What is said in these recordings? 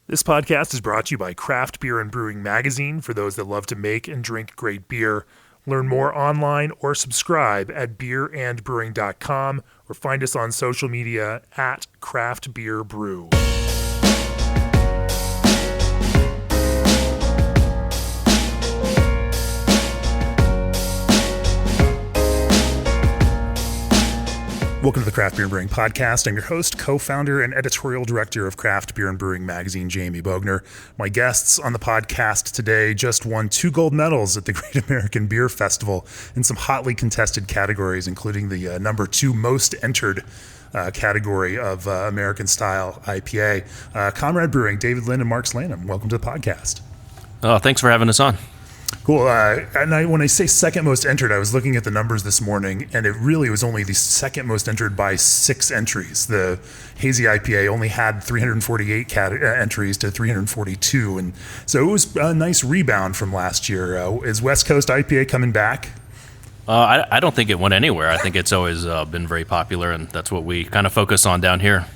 This podcast is brought to you by Craft Beer and Brewing Magazine for those that love to make and drink great beer. Learn more online or subscribe at beerandbrewing.com or find us on social media at Craft Beer Brew. Welcome to the Craft Beer and Brewing Podcast. I'm your host, co-founder, and editorial director of Craft Beer and Brewing Magazine, Jamie Bogner. My guests on the podcast today just won 2 gold medals at the Great American Beer Festival in some hotly contested categories, including the number 2 most entered category of American-style IPA. Comrade Brewing, David Lynn and Mark Lanham, welcome to the podcast. Thanks for having us on. Cool. And when I say second most entered, I was looking at the numbers this morning, and it really was only the second most entered by 6 entries. The Hazy IPA only had 348 entries to 342, and so it was a nice rebound from last year. Is West Coast IPA coming back? I don't think it went anywhere. I think it's always been very popular, and that's what we kind of focus on down here.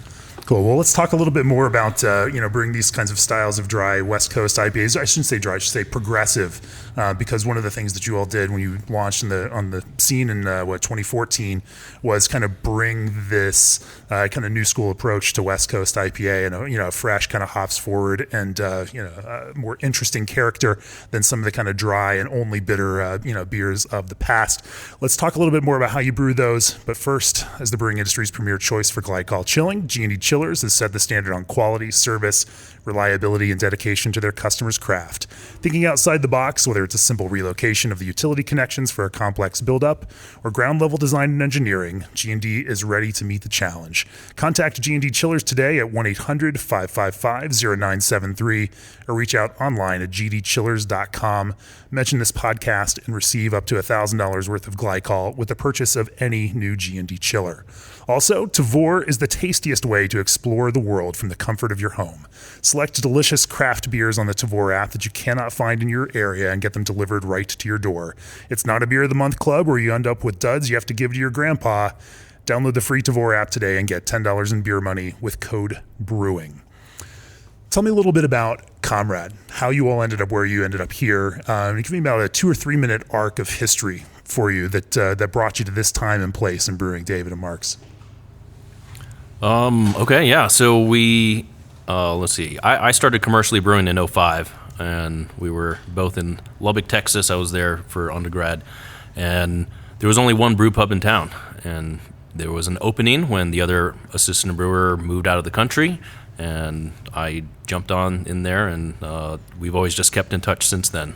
Cool. Well, let's talk a little bit more about, brewing these kinds of styles of dry West Coast IPAs. I shouldn't say dry, I should say progressive, because one of the things that you all did when you launched on the scene in 2014 was kind of bring this kind of new school approach to West Coast IPA and a fresh kind of hops forward and a more interesting character than some of the kind of dry and only bitter beers of the past. Let's talk a little bit more about how you brew those. But first, as the brewing industry's premier choice for glycol chilling, G&D Chillers has set the standard on quality, service, reliability, and dedication to their customers' craft. Thinking outside the box, whether it's a simple relocation of the utility connections for a complex buildup or ground-level design and engineering, G&D is ready to meet the challenge. Contact G&D Chillers today at 1-800-555-0973 or reach out online at gdchillers.com. Mention this podcast and receive up to $1,000 worth of glycol with the purchase of any new G&D chiller. Also, Tavour is the tastiest way to explore the world from the comfort of your home. Select delicious craft beers on the Tavour app that you cannot find in your area and get them delivered right to your door. It's not a Beer of the Month club where you end up with duds you have to give to your grandpa. Download the free Tavour app today and get $10 in beer money with code BREWING. Tell me a little bit about Comrade, how you all ended up where you ended up here. Give me about a 2 or 3 minute arc of history for you that brought you to this time and place in brewing, David and Mark's. Okay, yeah. So we, let's see. I started commercially brewing in 2005, and we were both in Lubbock, Texas. I was there for undergrad, and there was only one brew pub in town, and there was an opening when the other assistant brewer moved out of the country, and I jumped on in there, and we've always just kept in touch since then.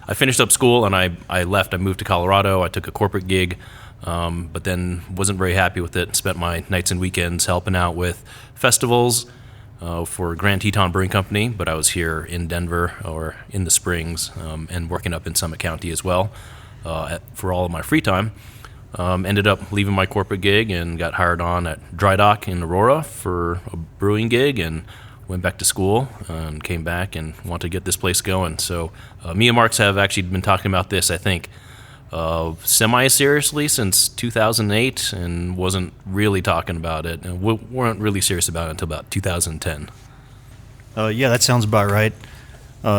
I finished up school, and I left. I moved to Colorado. I took a corporate gig, but then wasn't very happy with it. Spent my nights and weekends helping out with festivals for Grand Teton Brewing Company, but I was here in Denver or in the Springs and working up in Summit County as well for all of my free time. Ended up leaving my corporate gig and got hired on at Dry Dock in Aurora for a brewing gig, and went back to school and came back and wanted to get this place going. So me and Marks have actually been talking about this, I think, semi-seriously since 2008, and wasn't really talking about it, and we weren't really serious about it until about 2010. Yeah, that sounds about right.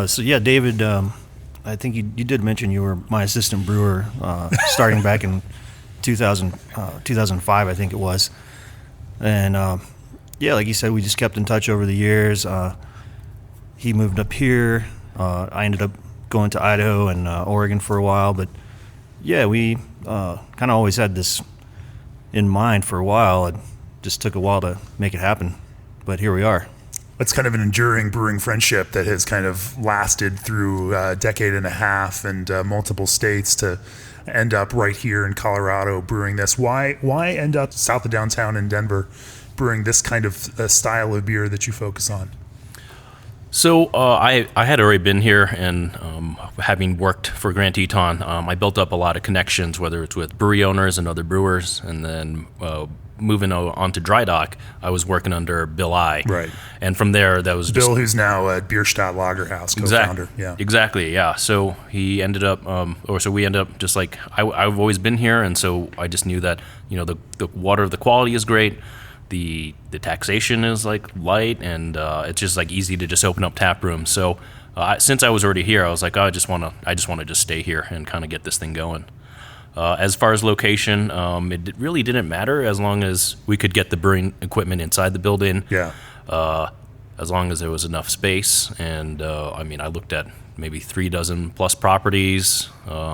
So yeah, David, I think you did mention you were my assistant brewer starting back in 2005, I think it was. And yeah, like you said, we just kept in touch over the years. He moved up here. I ended up going to Idaho and Oregon for a while, but yeah, we kind of always had this in mind for a while. It just took a while to make it happen, but here we are. It's kind of an enduring brewing friendship that has kind of lasted through a decade and a half and multiple states to end up right here in Colorado brewing this. Why end up south of downtown in Denver brewing this kind of style of beer that you focus on? So I had already been here, and having worked for Grand Teton, I built up a lot of connections, whether it's with brewery owners and other brewers, and then moving on to Dry Dock, I was working under Bill I. Right. And from there, that was Bill, who's now at Bierstadt Lagerhaus, co-founder. Yeah. Exactly, yeah. So he ended up, we ended up just like, I've always been here, and so I just knew that, the water, the quality is great, the taxation is like light, and it's just like easy to just open up tap room. So since I was already here, I was like, oh, I just want to just stay here and kind of get this thing going. As far as location, it really didn't matter as long as we could get the brewing equipment inside the building. Yeah. As long as there was enough space. And I mean, I looked at maybe 36 plus properties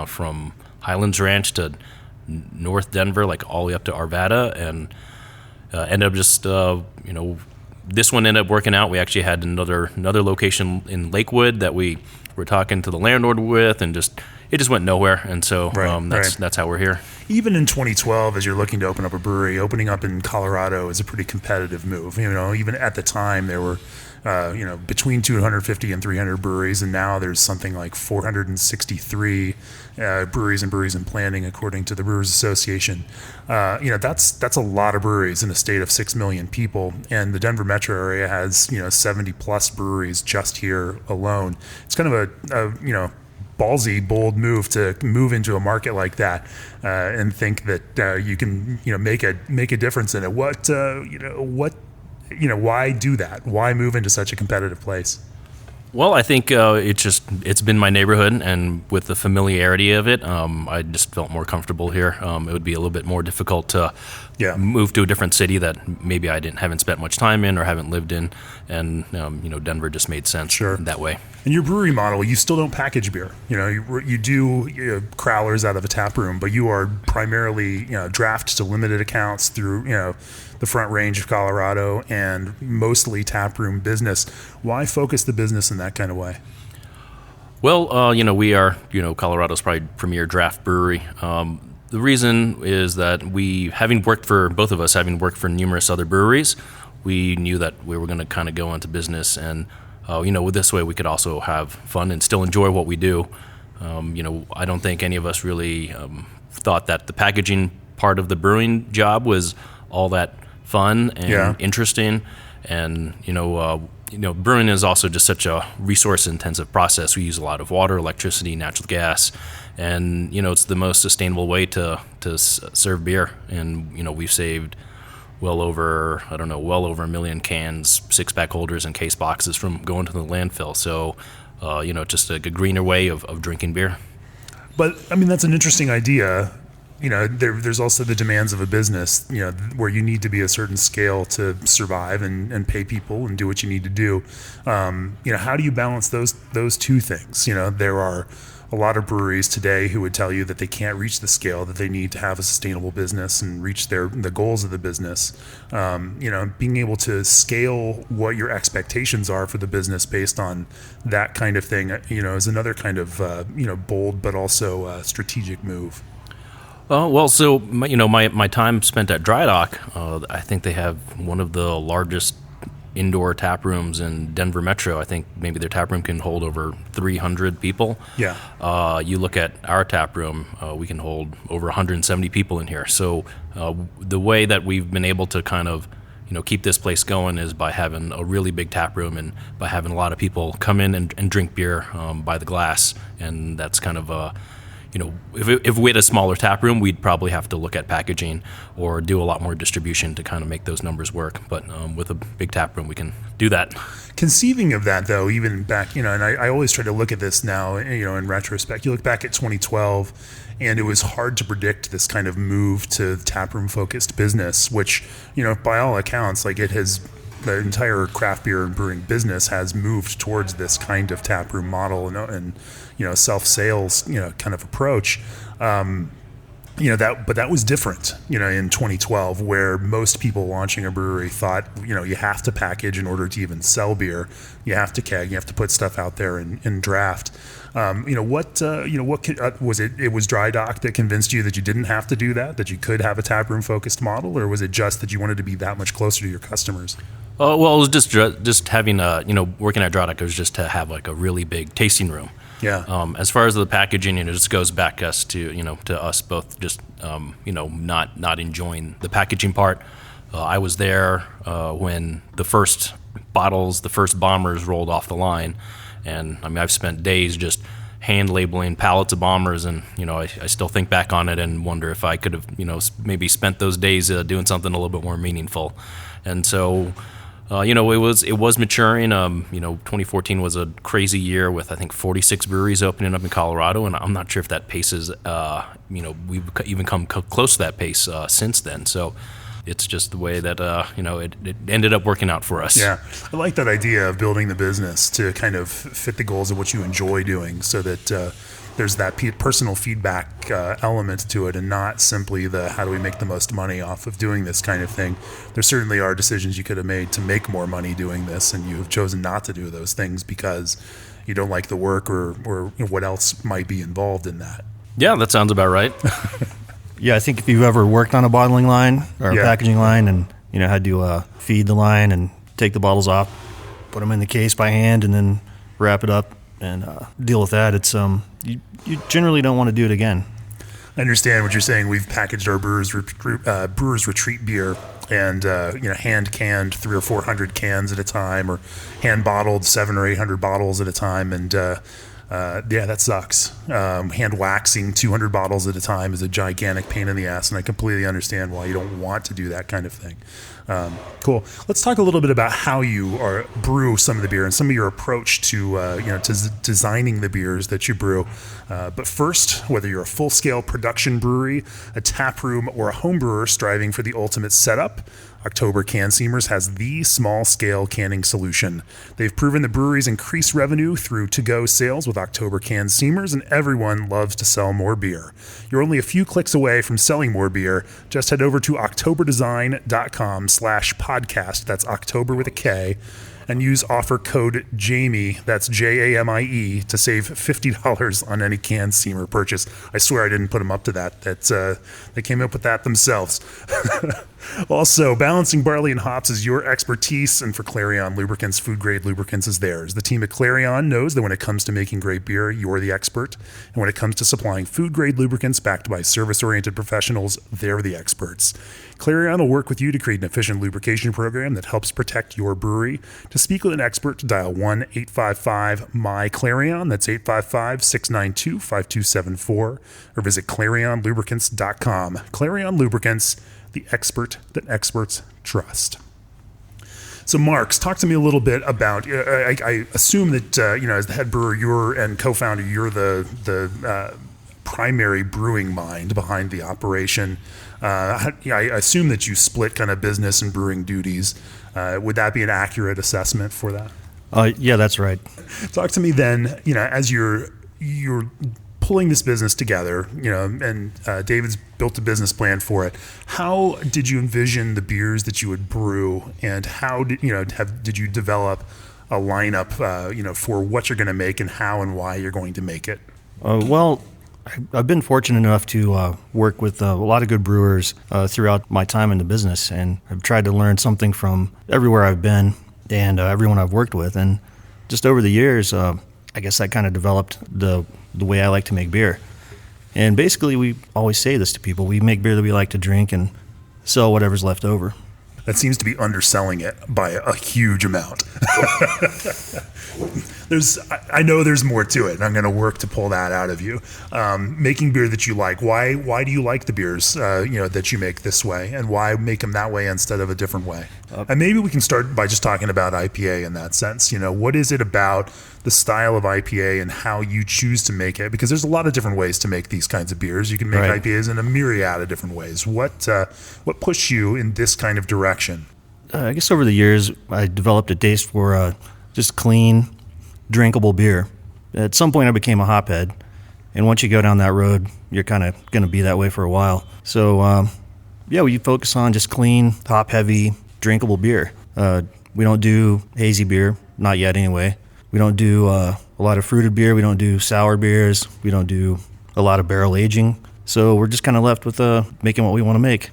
from Highlands Ranch to North Denver, like all the way up to Arvada, and ended up just, this one ended up working out. We actually had another location in Lakewood that we were talking to the landlord with, and it just went nowhere. And so that's how we're here. Even in 2012, as you're looking to open up a brewery, opening up in Colorado is a pretty competitive move. Even at the time, there were, between 250 and 300 breweries, and now there's something like 463 breweries in planning, according to the Brewers Association. That's a lot of breweries in a state of 6 million people, and the Denver metro area has 70 plus breweries just here alone. It's kind of a ballsy, bold move to move into a market like that and think that you can make a difference in it. Why do that? Why move into such a competitive place? Well, I think it's been my neighborhood, and with the familiarity of it, I just felt more comfortable here. It would be a little bit more difficult to move to a different city that maybe I haven't spent much time in or haven't lived in, and Denver just made sense that way. In your brewery model, you still don't package beer. You do crowlers out of a tap room, but you are primarily draft to limited accounts through the Front Range of Colorado and mostly tap room business. Why focus the business in that kind of way? Well, we are Colorado's probably premier draft brewery. The reason is that both of us having worked for numerous other breweries, we knew that we were going to kind of go into business, and with this way we could also have fun and still enjoy what we do. I don't think any of us really thought that the packaging part of the brewing job was all that fun and interesting, and brewing is also just such a resource intensive process. We use a lot of water, electricity, natural gas, and it's the most sustainable way to serve beer. And we've saved well over 1 million cans, 6-pack holders, and case boxes from going to the landfill. So just a greener way of drinking beer. But I mean, that's an interesting idea. There's also the demands of a business, where you need to be a certain scale to survive and pay people and do what you need to do. How do you balance those two things? There are a lot of breweries today who would tell you that they can't reach the scale that they need to have a sustainable business and reach the goals of the business. Being able to scale what your expectations are for the business based on that kind of thing, is another kind of bold but also strategic move. So my time spent at Dry Dock, I think they have one of the largest indoor tap rooms in Denver Metro. I think maybe their tap room can hold over 300 people. Yeah. You look at our tap room, we can hold over 170 people in here. So the way that we've been able to kind of keep this place going is by having a really big tap room and by having a lot of people come in and drink beer by the glass, and that's kind of if we had a smaller tap room, we'd probably have to look at packaging or do a lot more distribution to kind of make those numbers work. But with a big tap room, we can do that. Conceiving of that, though, even back, and I always try to look at this now, in retrospect. You look back at 2012, and it was hard to predict this kind of move to taproom-focused business, which, by all accounts, the entire craft beer and brewing business has moved towards this kind of taproom model and self-sales, kind of approach. That was different, in 2012, where most people launching a brewery thought, you have to package in order to even sell beer. You have to keg, you have to put stuff out there and draft. Was it? It was Dry Dock that convinced you that you didn't have to do that you could have a taproom focused model, or was it just that you wanted to be that much closer to your customers? Well, it was just having working at Dry Dock, it was just to have like a really big tasting room. Yeah. As far as the packaging, it just goes back to us both just not enjoying the packaging part. I was there when the first bottles, the first bombers rolled off the line, and I've spent days just hand labeling pallets of bombers, and I still think back on it and wonder if I could have maybe spent those days doing something a little bit more meaningful. And so it was maturing. 2014 was a crazy year with, I think, 46 breweries opening up in Colorado, and I'm not sure if that pace is we've even come close to that pace since then. So it's just the way that it ended up working out for us. Yeah, I like that idea of building the business to kind of fit the goals of what you enjoy doing, so that there's that personal feedback element to it, and not simply the how do we make the most money off of doing this kind of thing. There certainly are decisions you could have made to make more money doing this, and you have chosen not to do those things because you don't like the work or what else might be involved in that. Yeah, that sounds about right. Yeah, I think if you've ever worked on a bottling line or a packaging line and, had to feed the line and take the bottles off, put them in the case by hand, and then wrap it up and deal with that, it's you generally don't want to do it again. I understand what you're saying. We've packaged our Brewers Retreat beer and hand canned 300 or 400 cans at a time, or hand bottled 700 or 800 bottles at a time, and that sucks. Hand waxing 200 bottles at a time is a gigantic pain in the ass, and I completely understand why you don't want to do that kind of thing. Cool. Let's talk a little bit about how you brew some of the beer and some of your approach to designing the beers that you brew. But first, whether you're a full-scale production brewery, a tap room, or a home brewer striving for the ultimate setup, October Can Seamers has the small-scale canning solution. They've proven the breweries increase revenue through to-go sales with October Can Seamers, and everyone loves to sell more beer. You're only a few clicks away from selling more beer. Just head over to octoberdesign.com/podcast. That's October with a K. And use offer code JAMIE, that's JAMIE, to save $50 on any Can Seamer purchase. I swear I didn't put them up to that. They came up with that themselves. Also, balancing barley and hops is your expertise, and for Clarion Lubricants, food-grade lubricants is theirs. The team at Clarion knows that when it comes to making great beer, you're the expert. And when it comes to supplying food-grade lubricants backed by service-oriented professionals, they're the experts. Clarion will work with you to create an efficient lubrication program that helps protect your brewery. To speak with an expert, dial 1-855-MY-CLARION, that's 855-692-5274, or visit clarionlubricants.com. Clarion Lubricants, the expert that experts trust. So, Marks, talk to me a little bit about. I assume that as the head brewer, and co-founder, you're the primary brewing mind behind the operation. I assume that you split kind of business and brewing duties. Would that be an accurate assessment for that? Yeah, that's right. Talk to me then. As you're pulling this business together, and David's built a business plan for it. How did you envision the beers that you would brew, and how did you develop a lineup, for what you're going to make and how and why you're going to make it? Well, I've been fortunate enough to work with a lot of good brewers throughout my time in the business, and I've tried to learn something from everywhere I've been and everyone I've worked with. And just over the years, I guess that kind of developed the way I like to make beer. And basically, we always say this to people: we make beer that we like to drink and sell whatever's left over. That seems to be underselling it by a huge amount. I know there's more to it, and I'm going to work to pull that out of you. Making beer that you like. Why do you like the beers that you make this way, and why make them that way instead of a different way? And maybe we can start by just talking about IPA in that sense. What is it about the style of IPA and how you choose to make it? Because there's a lot of different ways to make these kinds of beers. You can make IPAs in a myriad of different ways. What pushed you in this kind of direction? I guess over the years, I developed a taste for just clean, drinkable beer. At some point, I became a hophead, and once you go down that road, you're kind of going to be that way for a while. So, we focus on just clean, hop-heavy, drinkable beer. We don't do hazy beer, not yet anyway. We don't do a lot of fruited beer. We don't do sour beers. We don't do a lot of barrel aging. So we're just kind of left with making what we want to make.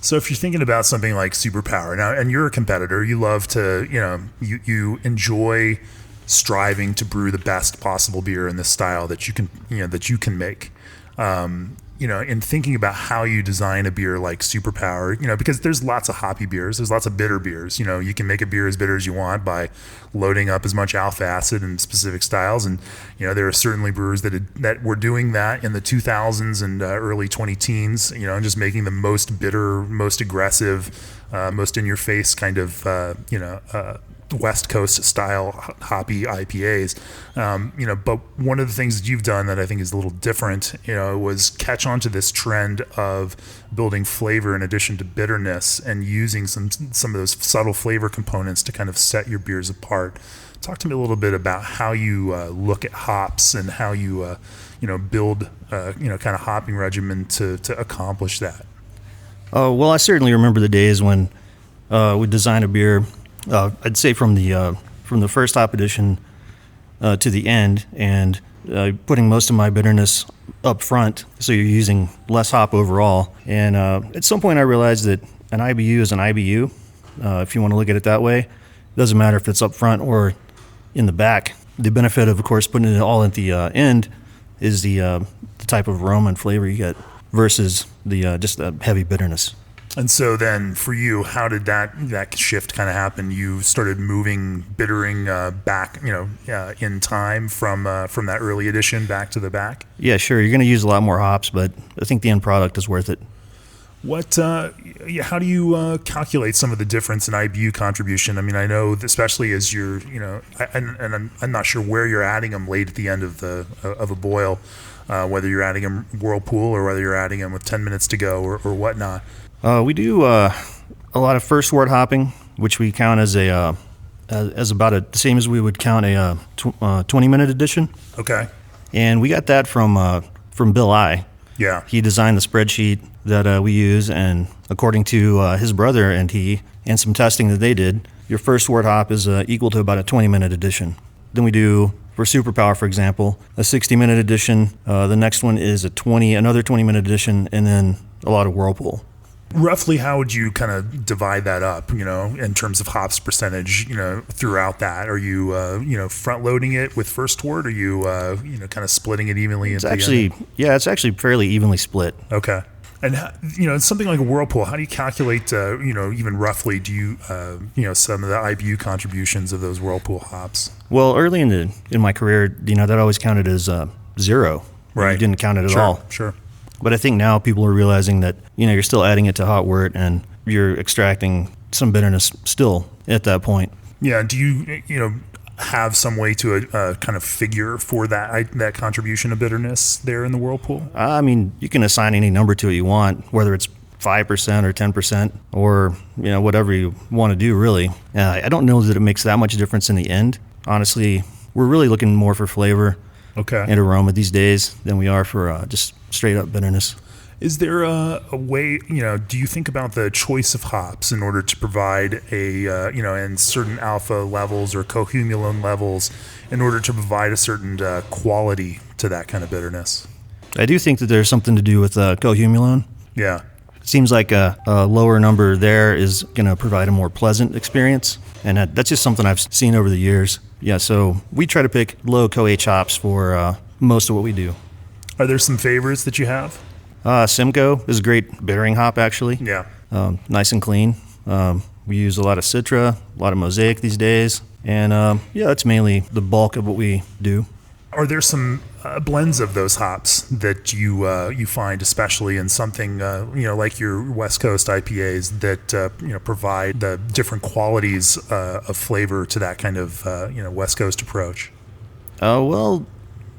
So if you're thinking about something like Superpower now, and you're a competitor, you love to, you enjoy striving to brew the best possible beer in this style that you can make. in thinking about how you design a beer like Superpower, because there's lots of hoppy beers, there's lots of bitter beers. You can make a beer as bitter as you want by loading up as much alpha acid in specific styles, and there are certainly brewers that were doing that in the 2000s and early 2010s, and just making the most bitter, most aggressive, most in your face kind of West Coast style hoppy IPAs, but one of the things that you've done that I think is a little different, was catch on to this trend of building flavor in addition to bitterness and using some of those subtle flavor components to kind of set your beers apart. Talk to me a little bit about how you look at hops and how you build kind of hopping regimen to accomplish that. Well, I certainly remember the days when we designed a beer. I'd say from the first hop edition to the end, and putting most of my bitterness up front, so you're using less hop overall. And at some point, I realized that an IBU is an IBU. If you want to look at it that way, it doesn't matter if it's up front or in the back. The benefit of course, putting it all at the end is the type of aroma and flavor you get versus the just the heavy bitterness. And so then for you, how did that shift kind of happen? You started moving bittering back, in time from that early edition back to the back? Yeah, sure. You're going to use a lot more hops, but I think the end product is worth it. How do you calculate some of the difference in IBU contribution? I mean, I know, especially as you're, and I'm not sure where you're adding them late at the end of a boil, whether you're adding them whirlpool or whether you're adding them with 10 minutes to go or whatnot. We do a lot of first wort hopping, which we count as about the same as we would count a 20-minute edition. Okay. And we got that from Bill I. Yeah. He designed the spreadsheet that we use, and according to his brother and some testing that they did, your first wort hop is equal to about a 20-minute edition. Then we do, for Superpower, for example, a 60-minute edition. The next one is another 20-minute edition, and then a lot of whirlpool. Roughly, how would you kind of divide that up, in terms of hops percentage, throughout that? Are you, front loading it with first wort? Or are you, kind of splitting it evenly? It's actually fairly evenly split. Okay. And, something like a whirlpool, how do you calculate, even roughly, do you, some of the IBU contributions of those whirlpool hops? Well, early in my career, that always counted as zero. Right. You didn't count it at all. Sure. But I think now people are realizing that, you're still adding it to hot wort and you're extracting some bitterness still at that point. Yeah. Do you, have some way to kind of figure for that contribution of bitterness there in the whirlpool? I mean, you can assign any number to it you want, whether it's 5% or 10% or, whatever you want to do, really. I don't know that it makes that much difference in the end. Honestly, we're really looking more for flavor and aroma these days than we are for just straight up bitterness. Is there a way, do you think about the choice of hops in order to provide and certain alpha levels or cohumulone levels in order to provide a certain quality to that kind of bitterness? I do think that there's something to do with cohumulone. Yeah. It seems like a lower number there is going to provide a more pleasant experience, and that's just something I've seen over the years. Yeah, so we try to pick low CoH hops for most of what we do. Are there some favorites that you have? Simcoe is a great bittering hop, actually. Yeah. Nice and clean. We use a lot of Citra, a lot of Mosaic these days, and that's mainly the bulk of what we do. Are there some blends of those hops that you find, especially in something like your West Coast IPAs, that provide the different qualities of flavor to that kind of West Coast approach? Well,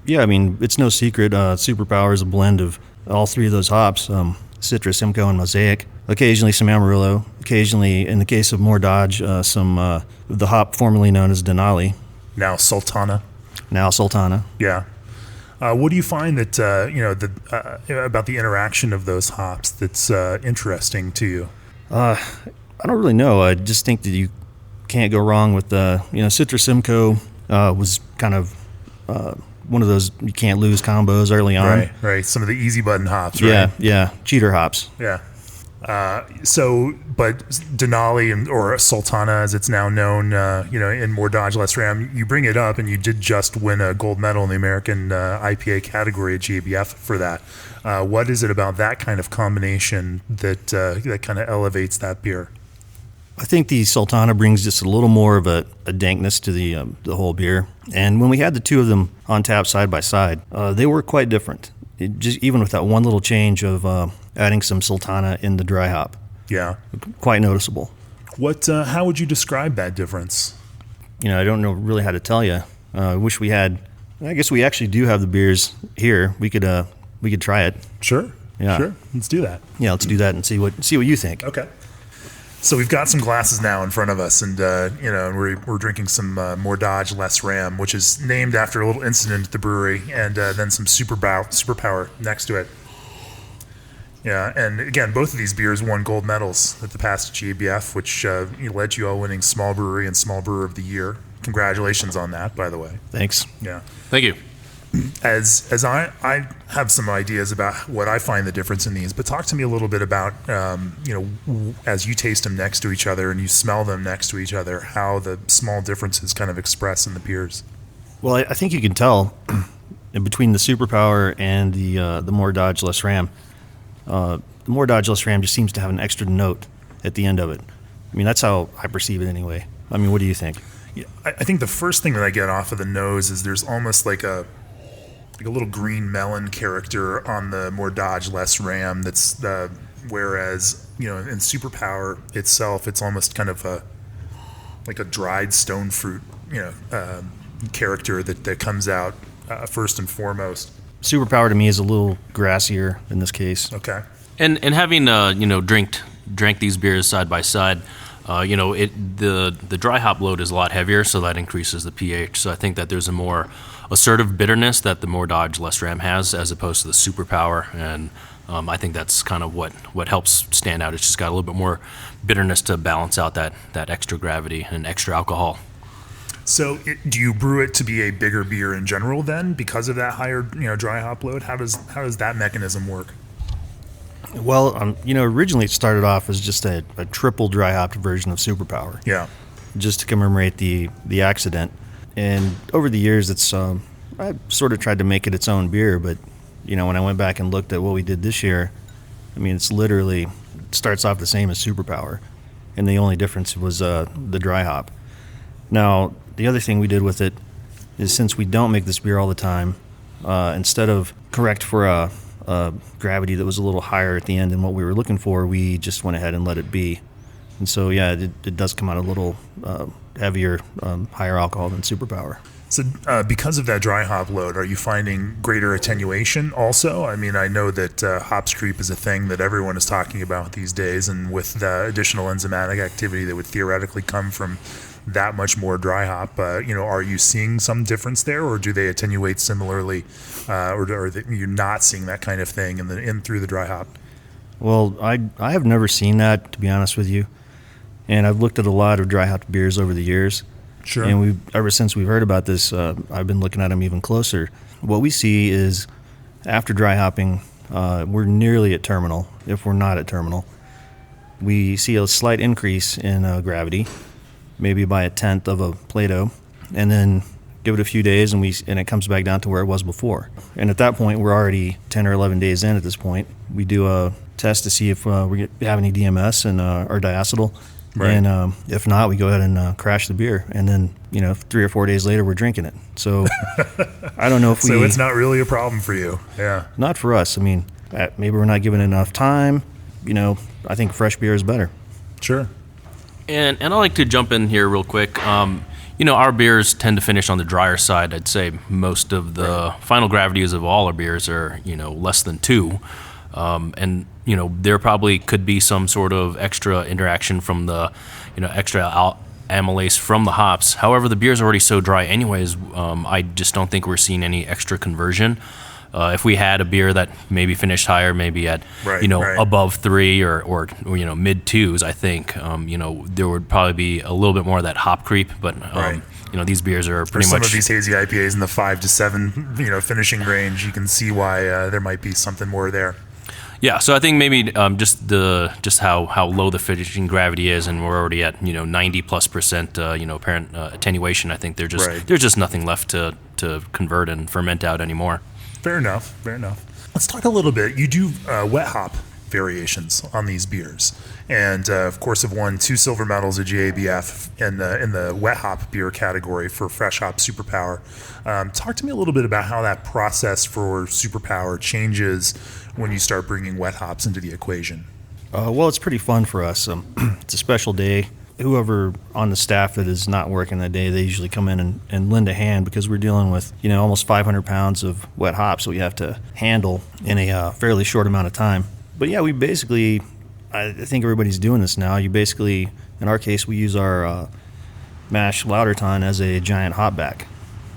yeah. I mean, it's no secret. Superpower is a blend of all three of those hops: Citra, Simcoe, and Mosaic. Occasionally some Amarillo. Occasionally, in the case of More Dodge, some the hop formerly known as Denali. Now Sultana. Yeah. What do you find that about the interaction of those hops that's interesting to you? I don't really know. I just think that you can't go wrong with Citra Simcoe was kind of one of those you can't lose combos early on. Right. Some of the easy button hops. Right? Yeah. Cheater hops. Yeah. But Denali or Sultana, as it's now known, in More Dodge Less Ram, you bring it up, and you did just win a gold medal in the American IPA category at GABF for that. What is it about that kind of combination that kind of elevates that beer? I think the Sultana brings just a little more of a dankness to the whole beer. And when we had the two of them on tap side by side, they were quite different. Even with that one little change of adding some Sultana in the dry hop. Yeah. Quite noticeable. How would you describe that difference? I don't know really how to tell you. I wish we had. I guess we actually do have the beers here. We could try it. Sure. Yeah. Sure. Let's do that. Yeah, let's do that and see what you think. Okay. So we've got some glasses now in front of us, and we're drinking some More Dodge Less Ram, which is named after a little incident at the brewery, and then some Superpower next to it. Yeah, and again, both of these beers won gold medals at the past GABF, which led to you all winning Small Brewery and Small Brewer of the Year. Congratulations on that, by the way. Thanks. Yeah. Thank you. As I have some ideas about what I find the difference in these, but talk to me a little bit about, as you taste them next to each other and you smell them next to each other, how the small differences kind of express in the beers. Well, I think you can tell between the Superpower and the More Dodge Less Ram. The More Dodge Less Ram just seems to have an extra note at the end of it. I mean, that's how I perceive it anyway. I mean, what do you think? Yeah, I think the first thing that I get off of the nose is there's almost like a little green melon character on the More Dodge Less Ram. That's whereas in Superpower itself, it's almost kind of like a dried stone fruit character that comes out first and foremost. Superpower to me is a little grassier in this case. Okay. And having drank these beers side by side, the dry hop load is a lot heavier, so that increases the pH. So I think that there's a more assertive bitterness that the More Dodge Less Ram has, as opposed to the Superpower, and I think that's kind of what helps stand out. It's just got a little bit more bitterness to balance out that extra gravity and extra alcohol. So do you brew it to be a bigger beer in general then, because of that higher dry hop load? How does that mechanism work? Well, originally it started off as just a triple dry hopped version of Superpower. Yeah. Just to commemorate the accident. And over the years, I sort of tried to make it its own beer, but when I went back and looked at what we did this year, I mean, it starts off the same as Superpower, and the only difference was the dry hop. Now, the other thing we did with it is, since we don't make this beer all the time, instead of correct for a gravity that was a little higher at the end than what we were looking for, we just went ahead and let it be. And so, yeah, it does come out a little heavier, higher alcohol than Superpower. So because of that dry hop load, are you finding greater attenuation also? I mean, I know that hops creep is a thing that everyone is talking about these days, and with the additional enzymatic activity that would theoretically come from that much more dry hop, are you seeing some difference there, or do they attenuate similarly, or you're not seeing that kind of thing in through the dry hop? Well, I have never seen that, to be honest with you. And I've looked at a lot of dry hopped beers over the years. Sure. And ever since we've heard about this, I've been looking at them even closer. What we see is, after dry hopping, we're nearly at terminal, if we're not at terminal. We see a slight increase in gravity, maybe by 1/10 of a Plato, and then give it a few days, and it comes back down to where it was before. And at that point, we're already 10 or 11 days in at this point. We do a test to see if we have any DMS in our diacetyl. Right. And if not, we go ahead and crash the beer. And then, 3 or 4 days later, we're drinking it. So I don't know if So it's not really a problem for you. Yeah. Not for us. I mean, maybe we're not giving it enough time. I think fresh beer is better. Sure. And I'd like to jump in here real quick. Our beers tend to finish on the drier side. I'd say most of the final gravities of all our beers are, less than 2. And there probably could be some sort of extra interaction from the, extra amylase from the hops. However, the beer's already so dry anyways, I just don't think we're seeing any extra conversion. If we had a beer that maybe finished higher, maybe at, above 3 or mid 2s, I think, there would probably be a little bit more of that hop creep, but, these beers are pretty much... Some of these hazy IPAs in the 5 to 7, finishing range, you can see why there might be something more there. Yeah, so I think maybe just how low the finishing gravity is, and we're already at 90+% apparent attenuation. I think there's just nothing left to convert and ferment out anymore. Fair enough. Let's talk a little bit. You do wet hop variations on these beers, and of course have won 2 silver medals at GABF in the wet hop beer category for fresh hop superpower. Talk to me a little bit about how that process for superpower changes when you start bringing wet hops into the equation. Well, it's pretty fun for us. It's a special day. Whoever on the staff that is not working that day, they usually come in and lend a hand, because we're dealing with almost 500 pounds of wet hops that we have to handle in a fairly short amount of time. But yeah, we basically, I think everybody's doing this now. You basically, in our case, we use our mash lauter ton as a giant hop back.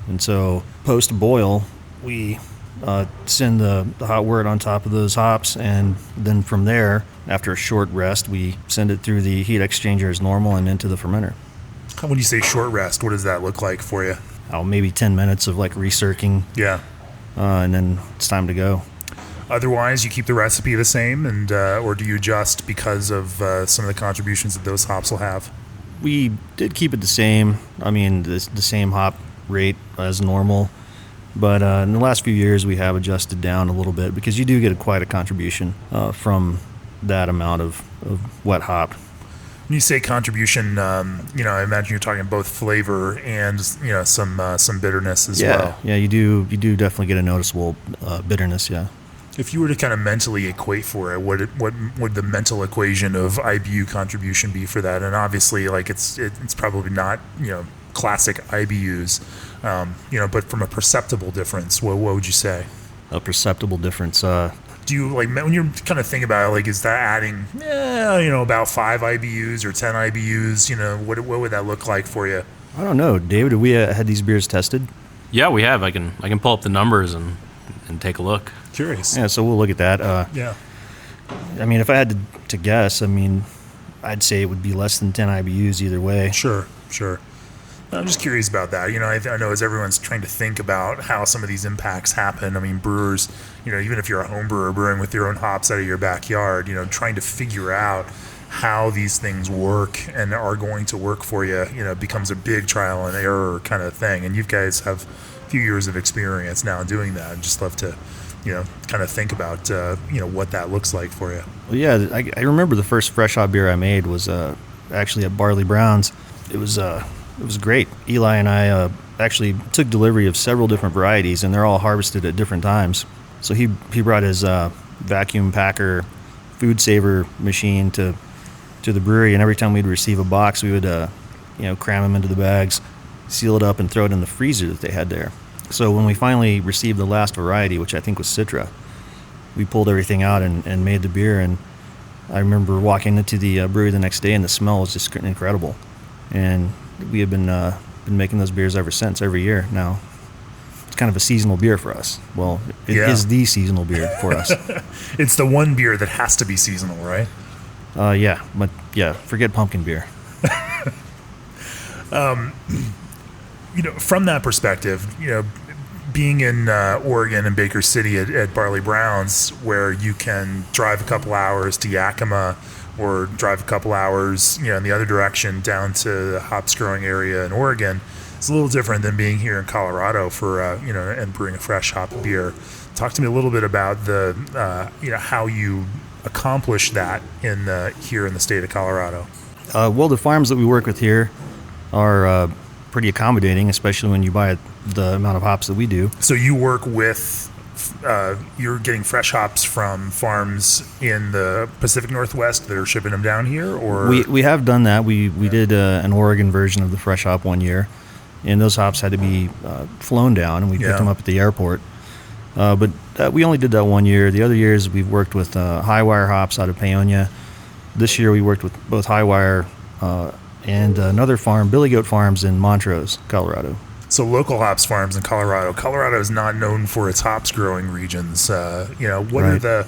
And so post boil, we send the hot wort on top of those hops, and then from there, after a short rest, we send it through the heat exchanger as normal and into the fermenter. When you say short rest, what does that look like for you? Maybe 10 minutes of recircing. Yeah. And then it's time to go. Otherwise, you keep the recipe the same, and or do you adjust because of some of the contributions that those hops will have? We did keep it the same. I mean, the same hop rate as normal. But in the last few years, we have adjusted down a little bit, because you do get quite a contribution from that amount of wet hop. When you say contribution, I imagine you're talking both flavor and some bitterness as well. Yeah, you do definitely get a noticeable bitterness. Yeah. If you were to kind of mentally equate for it, what would the mental equation of IBU contribution be for that? And obviously, it's probably not classic IBUs, but from a perceptible difference, what would you say? A perceptible difference. Do you when you're kind of thinking about it, is that adding about 5 IBUs or 10 IBUs? What would that look like for you? I don't know, David. Have we had these beers tested? Yeah, we have. I can pull up the numbers and take a look. Curious. Yeah, so we'll look at that. Yeah. I mean, if I had to guess, I'd say it would be less than 10 IBUs either way. Sure. I'm just curious about that. I know as everyone's trying to think about how some of these impacts happen, brewers, even if you're a home brewer brewing with your own hops out of your backyard, trying to figure out how these things work and are going to work for you, becomes a big trial and error kind of thing. And you guys have a few years of experience now doing that. I'd just love to, kind of think about, what that looks like for you. Well, yeah, I remember the first fresh hop beer I made was actually at Barley Brown's. It was great. Eli and I actually took delivery of several different varieties, and they're all harvested at different times. So he brought his vacuum packer food saver machine to the brewery, and every time we'd receive a box, we would cram them into the bags, seal it up, and throw it in the freezer that they had there. So when we finally received the last variety, which I think was Citra, we pulled everything out and made the beer. And I remember walking into the brewery the next day, and the smell was just incredible. And we have been making those beers ever since, every year now. It's kind of a seasonal beer for us. Well, it is the seasonal beer for us. It's the one beer that has to be seasonal, right? Yeah, but forget pumpkin beer. From that perspective, being in Oregon and Baker City at Barley Brown's, where you can drive a couple hours to Yakima or drive a couple hours, in the other direction down to the hops growing area in Oregon, it's a little different than being here in Colorado for, and brewing a fresh hop beer. Talk to me a little bit about the, how you accomplish that here in the state of Colorado. Well, the farms that we work with here are pretty accommodating, especially when you buy the amount of hops that we do. So you work with, you're getting fresh hops from farms in the Pacific Northwest that are shipping them down here, or we have done that. We did an Oregon version of the fresh hop one year, and those hops had to be flown down, and we picked them up at the airport. But we only did that one year. The other years we've worked with high wire hops out of Paonia. This year we worked with both high wire and another farm, Billy Goat Farms in Montrose, Colorado. So local hops farms in Colorado. Colorado is not known for its hops growing regions. What are the,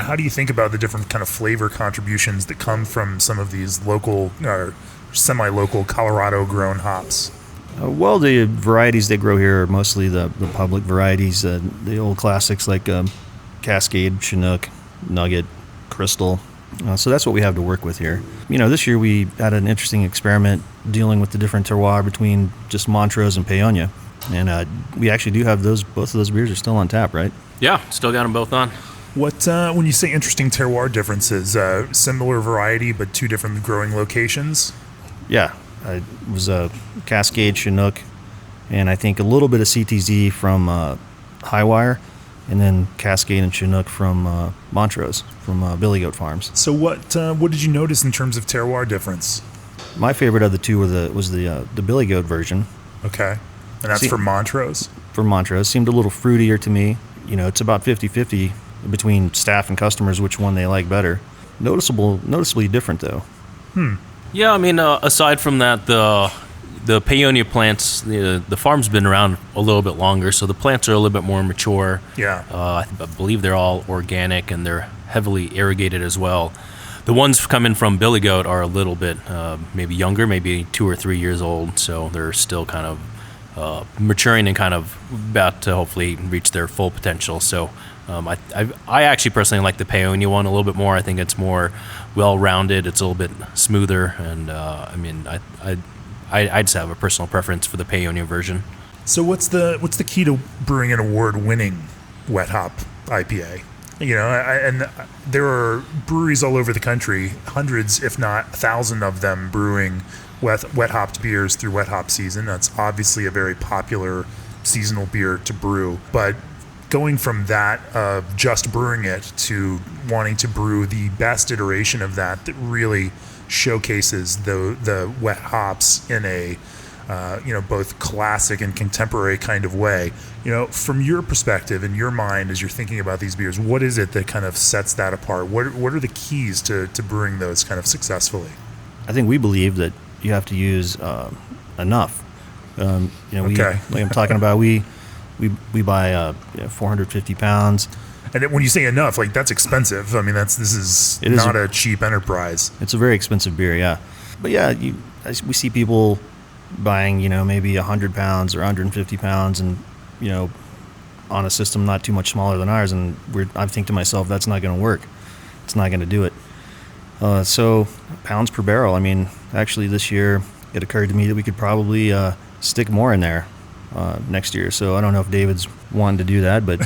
how do you think about the different kind of flavor contributions that come from some of these local or semi-local Colorado grown hops? Well, the varieties they grow here are mostly the public varieties, the old classics like Cascade, Chinook, Nugget, Crystal. So that's what we have to work with here. This year we had an interesting experiment dealing with the different terroir between just Montrose and Paonia. And we actually do have both of those beers are still on tap, right? Yeah, still got them both on. What when you say interesting terroir differences, similar variety but two different growing locations? Yeah, it was a Cascade, Chinook, and I think a little bit of CTZ from Highwire, and then Cascade and Chinook from Montrose, from Billy Goat Farms. So what did you notice in terms of terroir difference? My favorite of the two was the Billy Goat version. Okay, and that's for Montrose? For Montrose. Seemed a little fruitier to me. It's about 50-50 between staff and customers which one they like better. Noticeably different, though. Yeah, I mean, aside from that, the Paonia plants, the farm's been around a little bit longer, so the plants are a little bit more mature. Yeah. I believe they're all organic, and they're heavily irrigated as well. The ones coming from Billy Goat are a little bit maybe younger, maybe 2 or 3 years old, so they're still kind of maturing and kind of about to hopefully reach their full potential. So I actually personally like the Paonia one a little bit more. I think it's more well-rounded. It's a little bit smoother, and I just have a personal preference for the Paonia version. So what's the key to brewing an award-winning wet hop IPA? And there are breweries all over the country, hundreds, if not 1,000 of them brewing wet hopped beers through wet hop season. That's obviously a very popular seasonal beer to brew, but going from that of just brewing it to wanting to brew the best iteration of that really showcases the wet hops in a both classic and contemporary kind of way. From your perspective, in your mind, as you're thinking about these beers, what is it that kind of sets that apart? What are the keys to brewing those kind of successfully? I think we believe that you have to use enough. Okay. Like I'm talking about, we buy 450 pounds. And when you say enough, like that's expensive. I mean, this is not a cheap enterprise. It's a very expensive beer, yeah. But yeah, we see people buying, maybe 100 pounds or 150 pounds, and on a system not too much smaller than ours. And I think to myself, that's not going to work. It's not going to do it. So pounds per barrel. I mean, actually this year it occurred to me that we could probably stick more in there next year. So I don't know if David's wanting to do that, but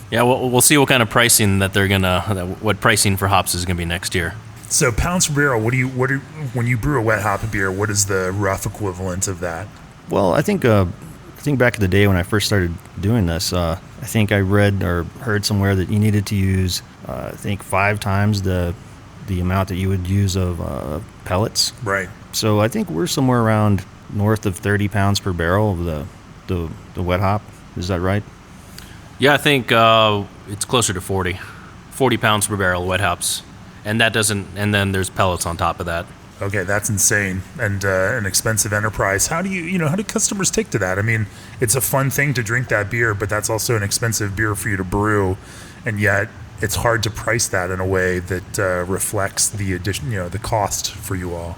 yeah, we'll see what kind of pricing what pricing for hops is gonna be next year. So pounds per barrel. When you brew a wet hop beer, what is the rough equivalent of that? Well, I think back in the day when I first started doing this, I think I read or heard somewhere that you needed to use, 5 times the amount that you would use of pellets. Right. So I think we're somewhere around north of 30 pounds per barrel of the wet hop. Is that right? Yeah, I think it's closer to 40 pounds per barrel of wet hops, and then there's pellets on top of that. Okay, that's insane and an expensive enterprise. How do customers take to that? I mean, it's a fun thing to drink that beer, but that's also an expensive beer for you to brew, and yet it's hard to price that in a way that reflects the addition, the cost for you all.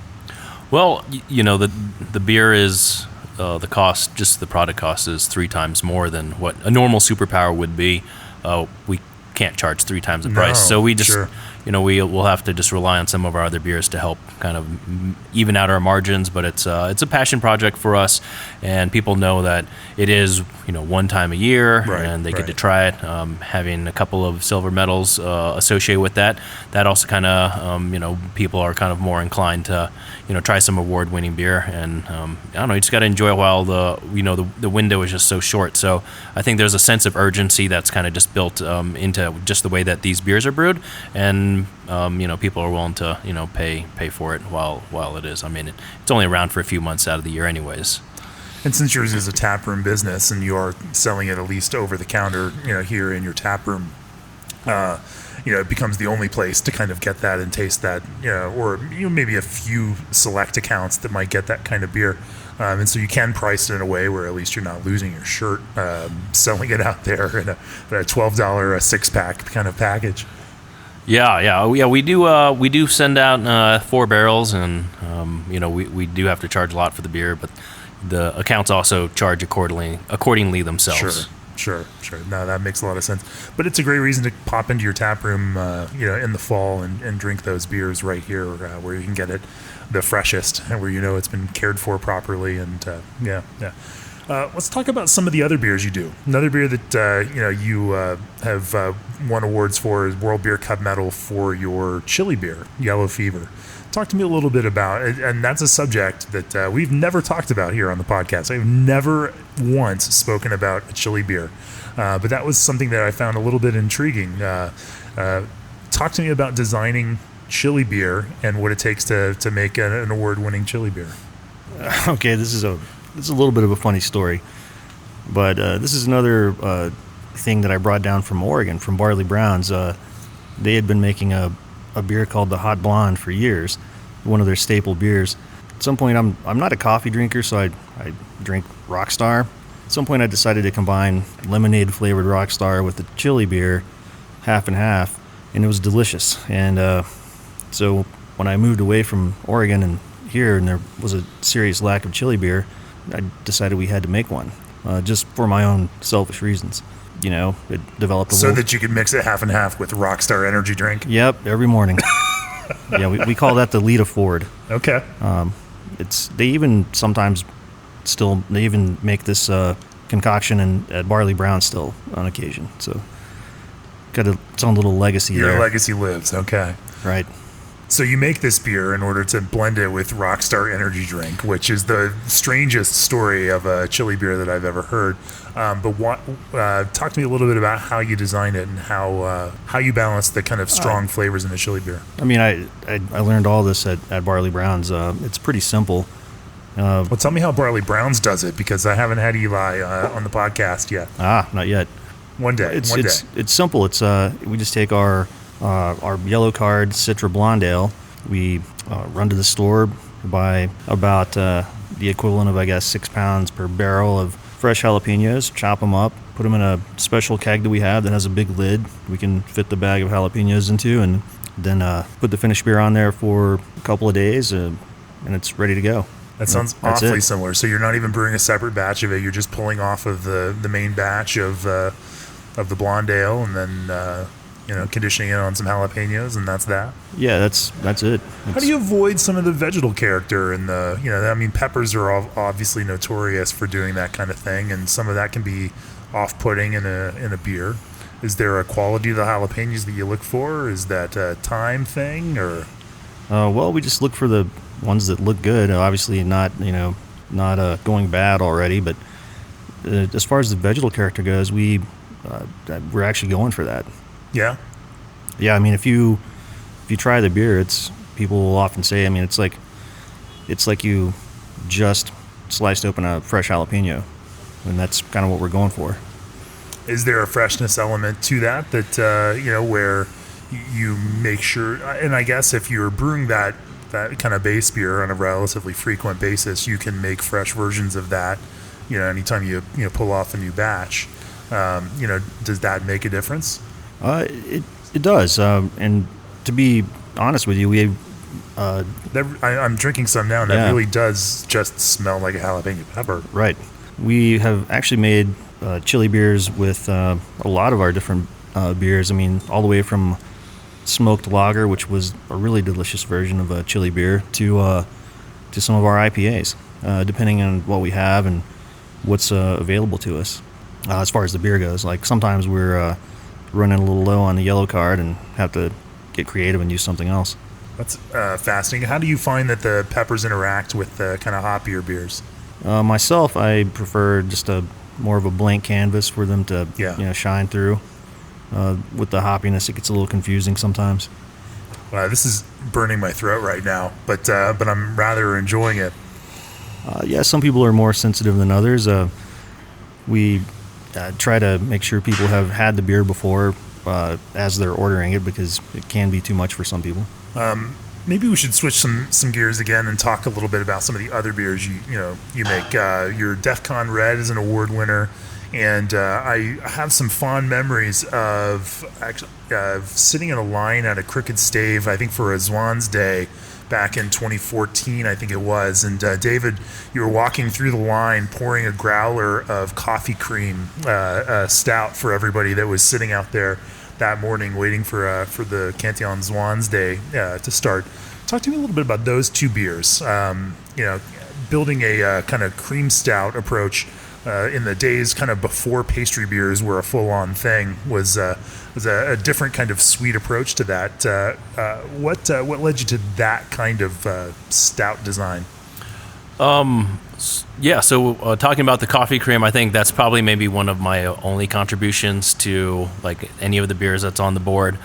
Well, the beer is the cost, just the product cost is 3 times more than what a normal superpower would be. We can't charge 3 times the price, so we just sure. We'll have to just rely on some of our other beers to help kind of even out our margins. But it's a passion project for us, and people know that it is one time a year, right, and they get to try it. Having a couple of silver medals associated with that also kind of people are kind of more inclined to try some award-winning beer, and I don't know, you just got to enjoy it while the window is just so short. So I think there's a sense of urgency that's kind of just built into just the way that these beers are brewed, and people are willing to pay for it while it is. I mean, it's only around for a few months out of the year anyways. And since yours is a taproom business and you are selling it at least over the counter, here in your taproom, it becomes the only place to kind of get that and taste that, or maybe a few select accounts that might get that kind of beer. And so you can price it in a way where at least you're not losing your shirt selling it out there in a $12 6-pack kind of package. Yeah. We do send out 4 barrels, and we do have to charge a lot for the beer, but the accounts also charge accordingly themselves. Sure. No, that makes a lot of sense. But it's a great reason to pop into your tap room, in the fall and drink those beers right here, where you can get it the freshest and where it's been cared for properly. And yeah. Let's talk about some of the other beers you do. Another beer that you have won awards for is World Beer Cup medal for your chili beer, Yellow Fever. Talk to me a little bit about it, and that's a subject that we've never talked about here on the podcast. I've never once spoken about a chili beer, but that was something that I found a little bit intriguing. Talk to me about designing chili beer and what it takes to make an award-winning chili beer. Okay, this is a little bit of a funny story, but this is another thing that I brought down from Oregon, from Barley Brown's. They had been making a beer called the Hot Blonde for years, one of their staple beers. At some point, I'm not a coffee drinker, so I drink Rockstar. At some point, I decided to combine lemonade flavored Rockstar with the chili beer, half and half, and it was delicious. And so when I moved away from Oregon and here, and there was a serious lack of chili beer, I decided we had to make one, just for my own selfish reasons. It developed so that you could mix it half and half with Rockstar energy drink. Yep, every morning. Yeah, we call that the Lita Ford. Okay. They even sometimes they even make this concoction at Barley Brown still on occasion. So got its own little legacy there. Your legacy lives. Okay. Right. So you make this beer in order to blend it with Rockstar energy drink, which is the strangest story of a chili beer that I've ever heard. Talk to me a little bit about how you design it and how you balance the kind of strong flavors in a chili beer. I mean, I learned all this at Barley Brown's. It's pretty simple. Well, tell me how Barley Brown's does it, because I haven't had Eli on the podcast yet. Not yet. One day. It's simple. It's we just take our yellow card Citra Blonde Ale. We run to the store, buy about the equivalent of, I guess, 6 pounds per barrel of fresh jalapenos, chop them up, put them in a special keg that we have that has a big lid we can fit the bag of jalapenos into, and then put the finished beer on there for a couple of days, and it's ready to go. That sounds awfully similar. So you're not even brewing a separate batch of it. You're just pulling off of the main batch of the blonde ale, and then conditioning it on some jalapenos, and that's that. Yeah, that's it. How do you avoid some of the vegetal character and peppers are obviously notorious for doing that kind of thing, and some of that can be off-putting in a beer. Is there a quality of the jalapenos that you look for? Is that a time thing, or? Well, we just look for the ones that look good. Obviously, not going bad already, but as far as the vegetal character goes, we're actually going for that. Yeah. Yeah, I mean, if you try the beer, people will often say, I mean, it's like you just sliced open a fresh jalapeno, and that's kind of what we're going for. Is there a freshness element to that where you make sure? And I guess if you're brewing that kind of base beer on a relatively frequent basis, you can make fresh versions of that. Anytime you pull off a new batch, does that make a difference? It does, and to be honest with you, I'm drinking some now, and that really does just smell like a jalapeno pepper. Right. We have actually made chili beers with a lot of our different beers. I mean, all the way from smoked lager, which was a really delicious version of a chili beer, to some of our IPAs, depending on what we have and what's available to us. As far as the beer goes, like sometimes we're running a little low on the yellow card and have to get creative and use something else. That's fascinating. How do you find that the peppers interact with the kind of hoppier beers? Myself, I prefer just more of a blank canvas for them to shine through. With the hoppiness, it gets a little confusing sometimes. This is burning my throat right now, but I'm rather enjoying it. Some people are more sensitive than others. We try to make sure people have had the beer before as they're ordering it, because it can be too much for some people. maybe we should switch some gears again and talk a little bit about some of the other beers you make. Your DEF CON Red is an award winner, and I have some fond memories of sitting in a line at a Crooked Stave, I think for a Zwan's Day back in 2014, I think it was. And David, you were walking through the line pouring a growler of coffee cream stout for everybody that was sitting out there that morning waiting for the Cantillon Zwan's Day to start. Talk to me a little bit about those two beers. Building a kind of cream stout approach in the days kind of before pastry beers were a full-on thing was a different kind of sweet approach to that. What led you to that kind of stout design? So talking about the coffee cream, I think that's probably maybe one of my only contributions to like any of the beers that's on the board.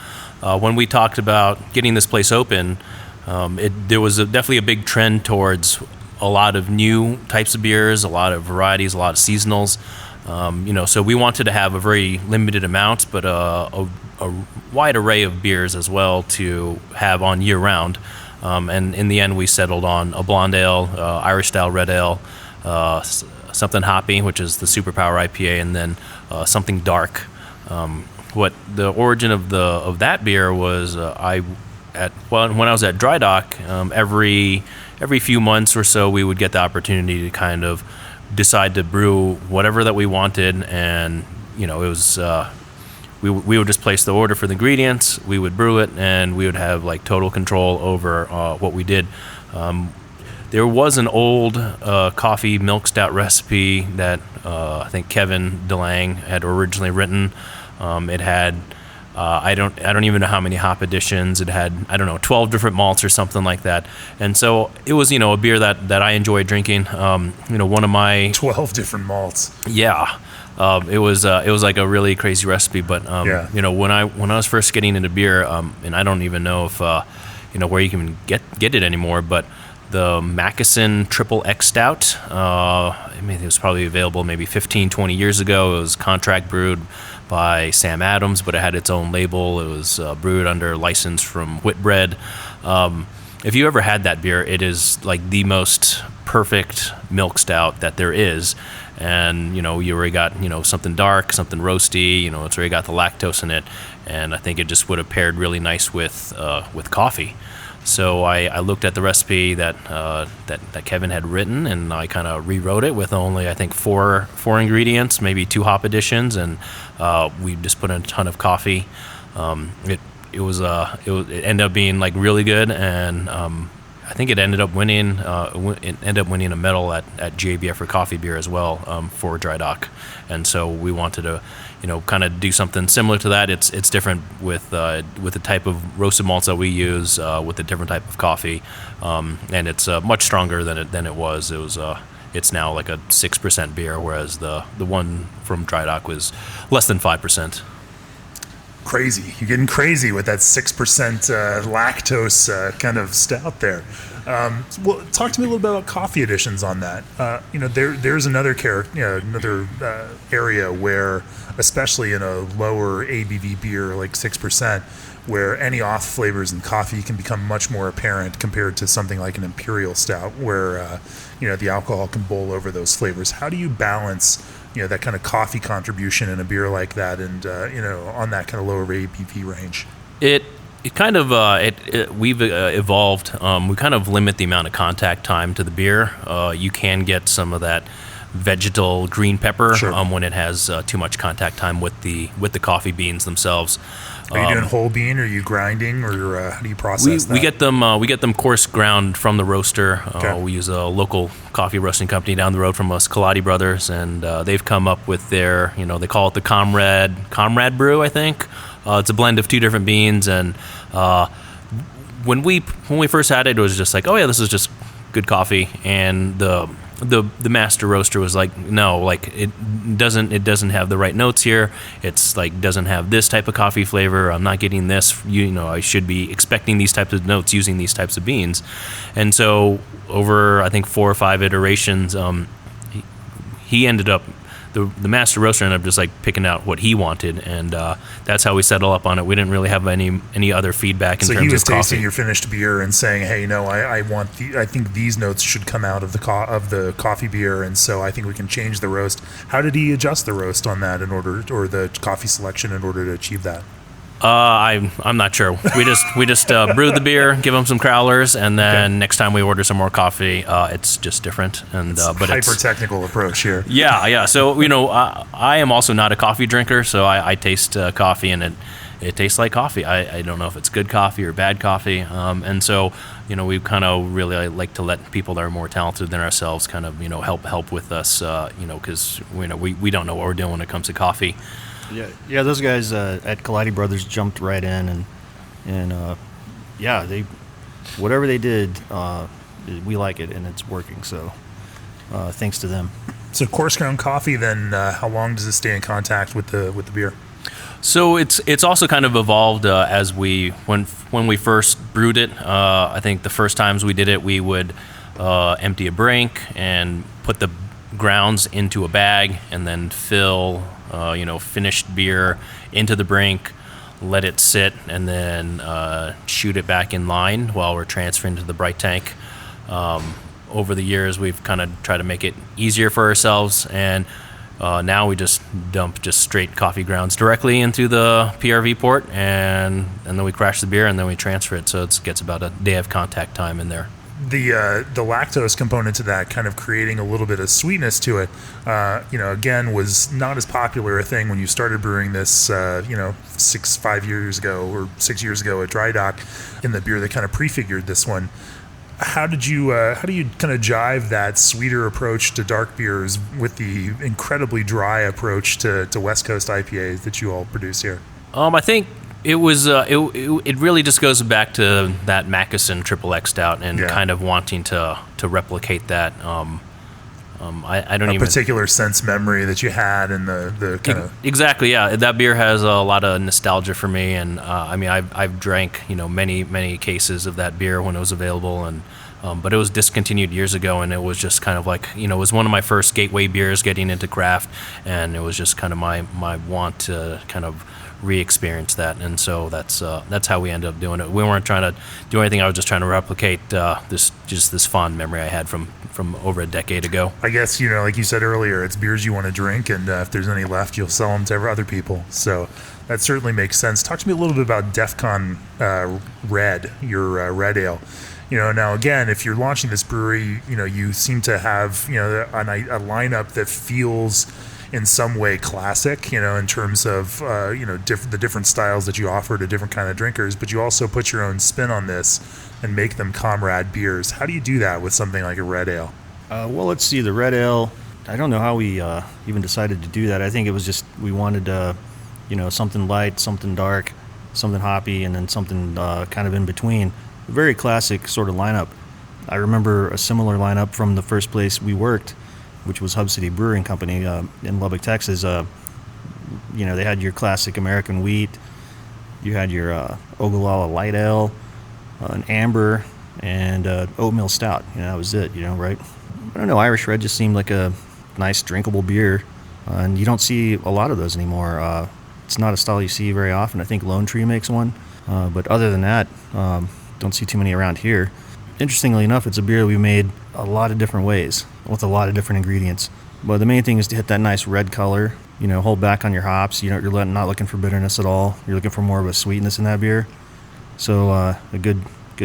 When we talked about getting this place open, there was definitely a big trend towards a lot of new types of beers, a lot of varieties, a lot of seasonals. So we wanted to have a very limited amount, but a wide array of beers as well to have on year round. And in the end, we settled on a blonde ale, Irish style red ale, something hoppy, which is the Superpower IPA, and then something dark. What the origin of that beer was, when I was at Dry Dock, every few months or so, we would get the opportunity to kind of decide to brew whatever that we wanted, and it was. We would just place the order for the ingredients, we would brew it, and we would have like total control over what we did. There was an old coffee milk stout recipe that I think Kevin DeLange had originally written. It had I don't even know how many hop additions. It had 12 different malts or something like that. And so it was a beer that I enjoyed drinking. One of my 12 different malts. Yeah. It was like a really crazy recipe, but when I was first getting into beer, and I don't even know if where you can get it anymore, but the Mackeson Triple X Stout, it was probably available maybe 15, 20 years ago. It was contract brewed by Sam Adams, but it had its own label. It was brewed under license from Whitbread. If you ever had that beer, it is like the most perfect milk stout that there is. And you already got something dark, something roasty. It's already got the lactose in it, and I think it just would have paired really nice with coffee. So I looked at the recipe that Kevin had written, and I kind of rewrote it with only I think four ingredients, maybe 2 hop additions, and we just put in a ton of coffee. It ended up being like really good, and I think it ended up winning. It ended up winning a medal at JBF for coffee beer as well for Dry Dock, and so we wanted to, kind of do something similar to that. It's different with the type of roasted malts that we use, with a different type of coffee, and it's much stronger than it was. It's now like a 6% beer, whereas the one from Dry Dock was less than 5%. Crazy. You're getting crazy with that 6% lactose kind of stout there. Well, talk to me a little bit about coffee additions on that. There's another area where, especially in a lower ABV beer like 6%, where any off flavors in coffee can become much more apparent compared to something like an imperial stout, where the alcohol can boil over those flavors. How do you balance that kind of coffee contribution in a beer like that, and on that kind of lower ABV range? We've evolved. We kind of limit the amount of contact time to the beer. You can get some of that vegetal green pepper, sure, when it has too much contact time with the coffee beans themselves. Are you doing whole bean? Or are you grinding, or how do you process that? We get them coarse ground from the roaster. Okay. We use a local coffee roasting company down the road from us, Colati Brothers, and they've come up with their, they call it the Comrade Brew, I think. It's a blend of 2 different beans, and when we first had it, it was just like, oh yeah, this is just good coffee, and the master roaster was like, no, like it doesn't have the right notes here. It's like doesn't have this type of coffee flavor. I'm not getting this. I should be expecting these types of notes using these types of beans. And so over I think 4 or 5 iterations, he ended up the master roaster ended up just like picking out what he wanted, and that's how we settled up on it. We didn't really have any other feedback in So terms he was of coffee. tasting your finished beer and saying, "Hey, no, I think these notes should come out of the coffee beer, and so I think we can change the roast." How did he adjust the roast on that or the coffee selection in order to achieve that? I'm not sure. We just brewed the beer, give them some crowlers, and then next time we order some more coffee, it's just different. And but hyper technical approach here. Yeah. So I am also not a coffee drinker, so I taste coffee, and it tastes like coffee. I don't know if it's good coffee or bad coffee, and so we kind of really like to let people that are more talented than ourselves kind of help with us, because we don't know what we're doing when it comes to coffee. Yeah. Those guys at Collide Brothers jumped right in, and they whatever they did, we like it, and it's working. So thanks to them. So coarse ground coffee. Then how long does it stay in contact with the beer? So it's also kind of evolved as when we first brewed it. I think the first times we did it, we would empty a brink and put the grounds into a bag, and then fill finished beer into the brink, let it sit, and then shoot it back in line while we're transferring to the bright tank. Over the years, we've kind of tried to make it easier for ourselves, and now we just dump straight coffee grounds directly into the PRV port, and then we crash the beer, and then we transfer it, so it gets about a day of contact time in there. The lactose component to that, kind of creating a little bit of sweetness to it, again, was not as popular a thing when you started brewing this, 5 years ago or 6 years ago at Dry Dock, in the beer that kind of prefigured this one. How do you kind of jive that sweeter approach to dark beers with the incredibly dry approach to West Coast IPAs that you all produce here? I think it was it really just goes back to that Mackeson Triple X Stout and kind of wanting to replicate that. I don't even particular sense memory that you had and the kind of exactly, yeah. That beer has a lot of nostalgia for me, and I've drank many cases of that beer when it was available, and but it was discontinued years ago, and it was just kind of like it was one of my first gateway beers getting into craft, and it was just kind of my want to kind of re-experience that, and so that's how we ended up doing it. We weren't trying to do anything. I was just trying to replicate this fond memory I had from over a decade ago. I guess like you said earlier, it's beers you want to drink, and if there's any left, you'll sell them to other people. So that certainly makes sense. Talk to me a little bit about DEFCON Red, your red ale. Now again, if you're launching this brewery, you seem to have a lineup that feels in some way classic, in terms of the different styles that you offer to different kind of drinkers, but you also put your own spin on this and make them Comrade beers. How do you do that with something like a red ale? Well, let's see, the red ale, I don't know how we even decided to do that. I think it was just we wanted something light, something dark, something hoppy, and then something kind of in between. A very classic sort of lineup. I remember a similar lineup from the first place we worked, which was Hub City Brewing Company in Lubbock, Texas. They had your classic American wheat, you had your Ogallala light ale, an amber, and oatmeal stout. That was it. Right? I don't know. Irish Red just seemed like a nice drinkable beer, and you don't see a lot of those anymore. It's not a style you see very often. I think Lone Tree makes one, but other than that, don't see too many around here. Interestingly enough, it's a beer we made a lot of different ways with a lot of different ingredients. But the main thing is to hit that nice red color, hold back on your hops. You're not looking for bitterness at all. You're looking for more of a sweetness in that beer. So a good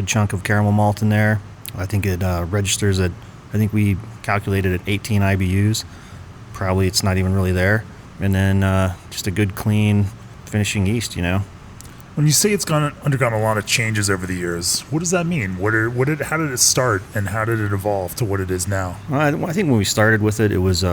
chunk of caramel malt in there. I think it registers at, I think we calculated at 18 IBUs. Probably it's not even really there. And then just a good clean finishing yeast, When you say it's undergone a lot of changes over the years, what does that mean? How did it start, and how did it evolve to what it is now? I think when we started with it, it was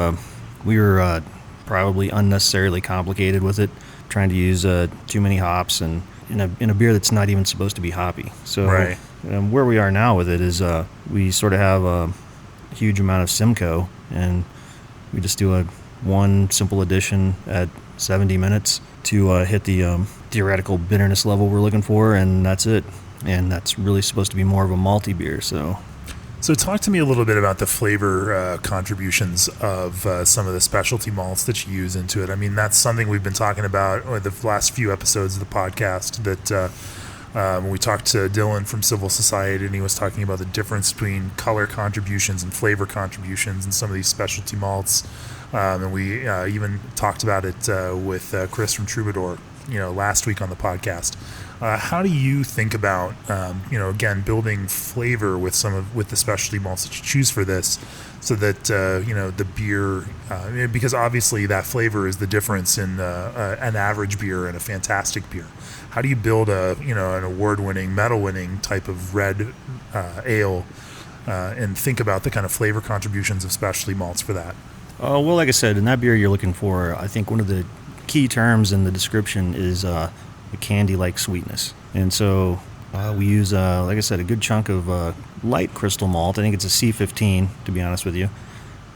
we were probably unnecessarily complicated with it, trying to use too many hops and in a beer that's not even supposed to be hoppy. So right. Where we are now with it is we sort of have a huge amount of Simcoe, and we just do one simple addition at 70 minutes to hit the theoretical bitterness level we're looking for, and that's it. And that's really supposed to be more of a malty beer. So So talk to me a little bit about the flavor contributions of some of the specialty malts that you use into it. I mean, that's something we've been talking about the last few episodes of the podcast, that when we talked to Dylan from Civil Society, and he was talking about the difference between color contributions and flavor contributions in some of these specialty malts. And we even talked about it with Chris from Troubadour, last week on the podcast. How do you think about, again, building flavor with with the specialty malts that you choose for this, so that the beer, because obviously that flavor is the difference in an average beer and a fantastic beer. How do you build an award-winning, medal-winning type of red ale, and think about the kind of flavor contributions of specialty malts for that? Well, like I said, in that beer you're looking for, I think one of the key terms in the description is a candy-like sweetness. And so we use, like I said, a good chunk of light crystal malt. I think it's a C15, to be honest with you.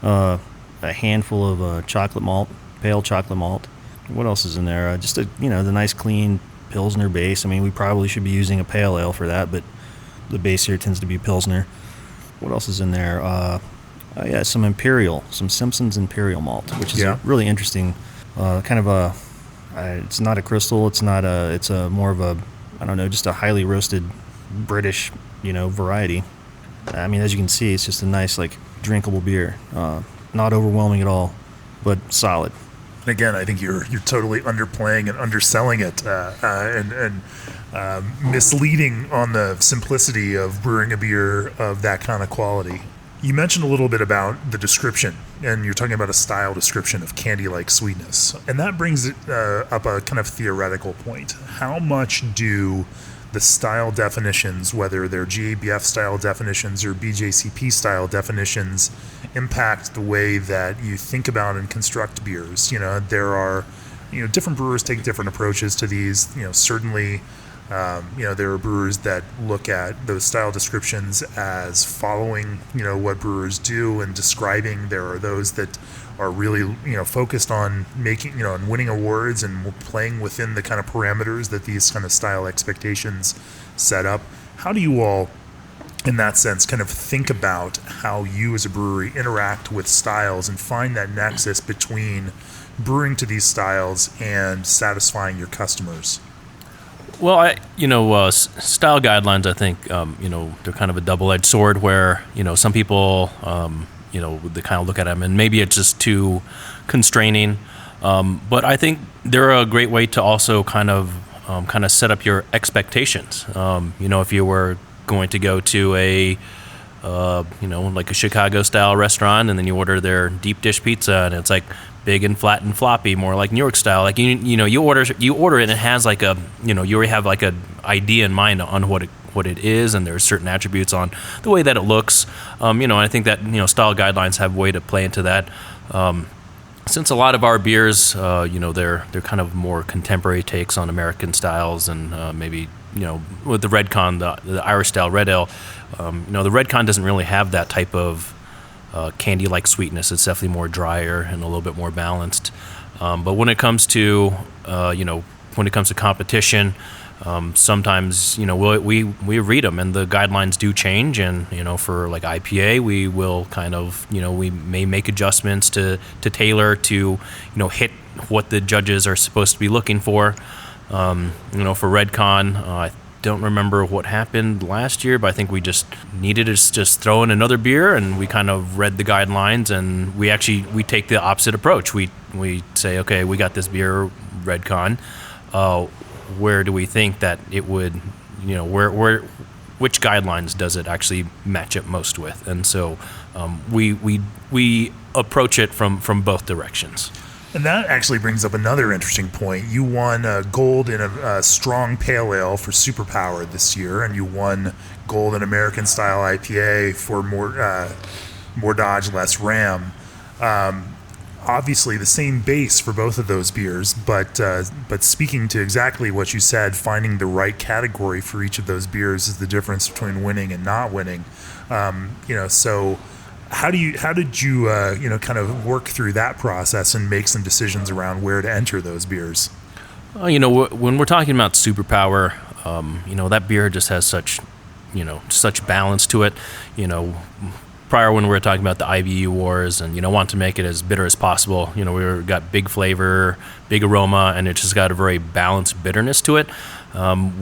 A handful of chocolate malt, pale chocolate malt. What else is in there? Just the nice clean Pilsner base. I mean, we probably should be using a pale ale for that, but the base here tends to be Pilsner. What else is in there? Some Simpson's Imperial malt, which is a really interesting kind of it's not a crystal. It's more of a, I don't know, just a highly roasted British, variety. I mean, as you can see, it's just a nice, drinkable beer. Not overwhelming at all, but solid. And again, I think you're totally underplaying and underselling it, and misleading on the simplicity of brewing a beer of that kind of quality. You mentioned a little bit about the description, and you're talking about a style description of candy-like sweetness. And that brings it up a kind of theoretical point. How much do the style definitions, whether they're GABF style definitions or BJCP style definitions, impact the way that you think about and construct beers? There are, different brewers take different approaches to these. Certainly, there are brewers that look at those style descriptions as following, what brewers do and describing. There are those that are really, focused on making, and winning awards and playing within the kind of parameters that these kind of style expectations set up. How do you all, in that sense, kind of think about how you as a brewery interact with styles and find that nexus between brewing to these styles and satisfying your customers? Well, style guidelines, I think, they're kind of a double-edged sword where, some people, they kind of look at them and maybe it's just too constraining. But I think they're a great way to also kind of set up your expectations. If you were going to go to a Chicago-style restaurant and then you order their deep dish pizza and it's big and flat and floppy, more like New York style. You order it and it has you already have an idea in mind on what it is, and there's certain attributes on the way that it looks. And I think that style guidelines have a way to play into that. Since a lot of our beers, they're kind of more contemporary takes on American styles, and maybe with the Redcon, the Irish style red ale, the Redcon doesn't really have that type of candy-like sweetness. It's definitely more drier and a little bit more balanced. But when it comes to competition, sometimes we read them and the guidelines do change. And for IPA, we will kind of we may make adjustments to tailor to hit what the judges are supposed to be looking for. For Redcon, I don't remember what happened last year, but I think we just needed to just throw in another beer, and we kind of read the guidelines, and we take the opposite approach. We say, okay, we got this beer, Redcon. Where do we think that it would, which guidelines does it actually match up most with? And so we approach it from both directions. And that actually brings up another interesting point. You won gold in a strong pale ale for Superpower this year, and you won gold in American style IPA for more Dodge, less Ram. Obviously, the same base for both of those beers, but speaking to exactly what you said, finding the right category for each of those beers is the difference between winning and not winning. So. How did you kind of work through that process and make some decisions around where to enter those beers? When we're talking about Superpower, that beer just has such such balance to it. Prior when we were talking about the IBU wars and want to make it as bitter as possible, got big flavor, big aroma, and it just got a very balanced bitterness to it.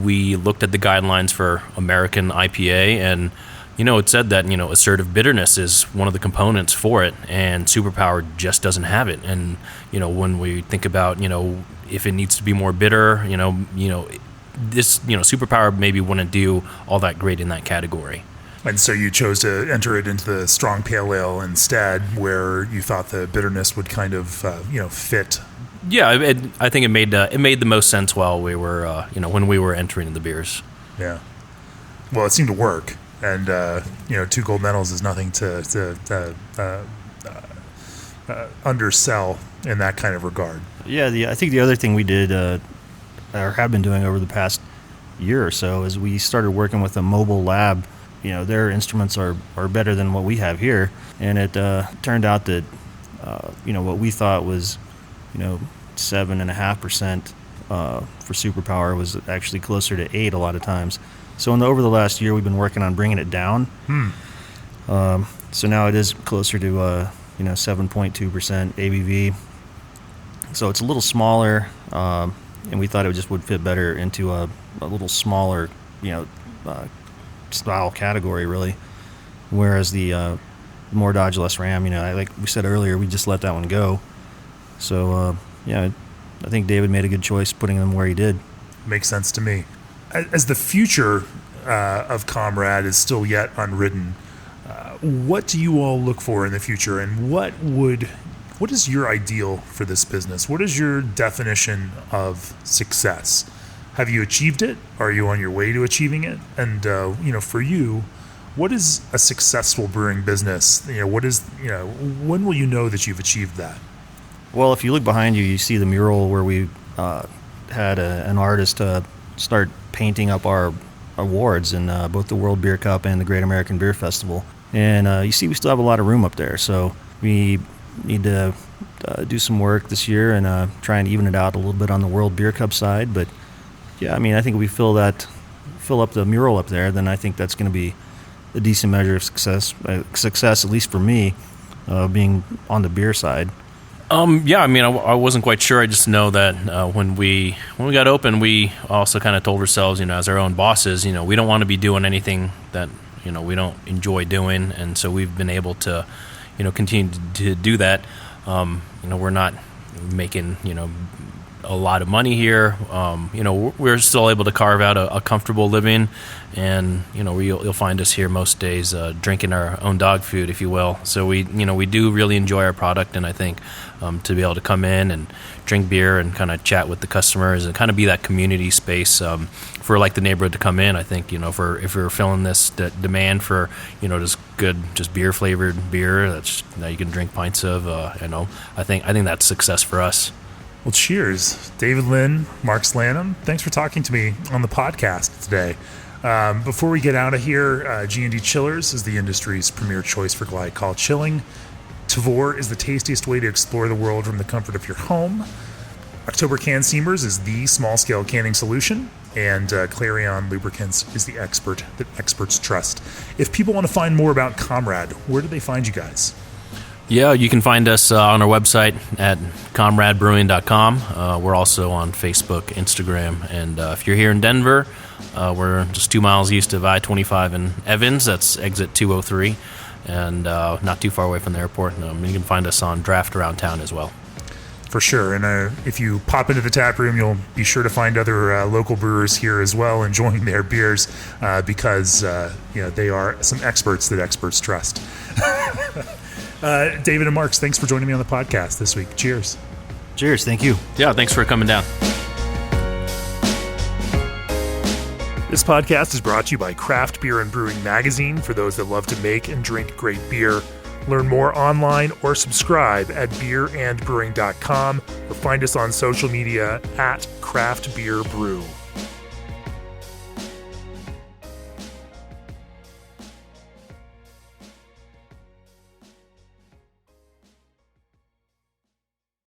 We looked at the guidelines for American IPA, and it said that assertive bitterness is one of the components for it, and Superpower just doesn't have it. And when we think about if it needs to be more bitter, this Superpower maybe wouldn't do all that great in that category. And so you chose to enter it into the strong pale ale instead, where you thought the bitterness would kind of fit. Yeah, I think it made the most sense while we were when we were entering the beers. Yeah, well, it seemed to work, and 2 gold medals is nothing to undersell in that kind of regard. Yeah, I think the other thing we did or have been doing over the past year or so is we started working with a mobile lab. Their instruments are better than what we have here, and it turned out that what we thought was 7.5% for Superpower was actually closer to 8 a lot of times. So over the last year, we've been working on bringing it down. So now it is closer to 7.2% ABV. So it's a little smaller, and we thought it just would fit better into a little smaller style category, really. Whereas the more Dodge, less Ram, like we said earlier, we just let that one go. So I think David made a good choice putting them where he did. Makes sense to me. As the future of Comrade is still yet unwritten, what do you all look for in the future, and what is your ideal for this business? What is your definition of success? Have you achieved it? Are you on your way to achieving it? And for you, what is a successful brewing business? When will you know that you've achieved that? Well, if you look behind you, you see the mural where we had an artist start painting up our awards in both the World Beer Cup and the Great American Beer Festival. And you see we still have a lot of room up there. So we need to do some work this year and try and even it out a little bit on the World Beer Cup side. But yeah, I think if we fill up the mural up there, then I think that's going to be a decent measure of success, at least for me, being on the beer side. I wasn't quite sure. I just know that when we got open, we also kind of told ourselves, as our own bosses, we don't want to be doing anything that we don't enjoy doing, and so we've been able to continue to do that. We're not making a lot of money here. We're still able to carve out a comfortable living, and you'll find us here most days drinking our own dog food, if you will. So we do really enjoy our product, and I think to be able to come in and drink beer and kind of chat with the customers and kind of be that community space for like the neighborhood to come in. I think if we're filling this demand for just beer flavored beer that you can drink pints of, I think that's success for us. Well, cheers. David Lynn, Mark Lanham, thanks for talking to me on the podcast today. Before we get out of here, G&D Chillers is the industry's premier choice for glycol chilling. Tavour is the tastiest way to explore the world from the comfort of your home. October Can Steamers is the small-scale canning solution. And Clarion Lubricants is the expert that experts trust. If people want to find more about Comrade, where do they find you guys? Yeah, you can find us on our website at comradebrewing.com. We're also on Facebook, Instagram, and if you're here in Denver, we're just 2 miles east of I-25 in Evans. That's exit 203, and not too far away from the airport. You can find us on Draft around town as well. For sure, and if you pop into the tap room, you'll be sure to find other local brewers here as well enjoying their beers because they are some experts that experts trust. David and Marks, thanks for joining me on the podcast this week. Cheers. Cheers. Thank you. Yeah, thanks for coming down. This podcast is brought to you by Craft Beer and Brewing Magazine for those that love to make and drink great beer. Learn more online or subscribe at beerandbrewing.com or find us on social media at Craft Beer Brew.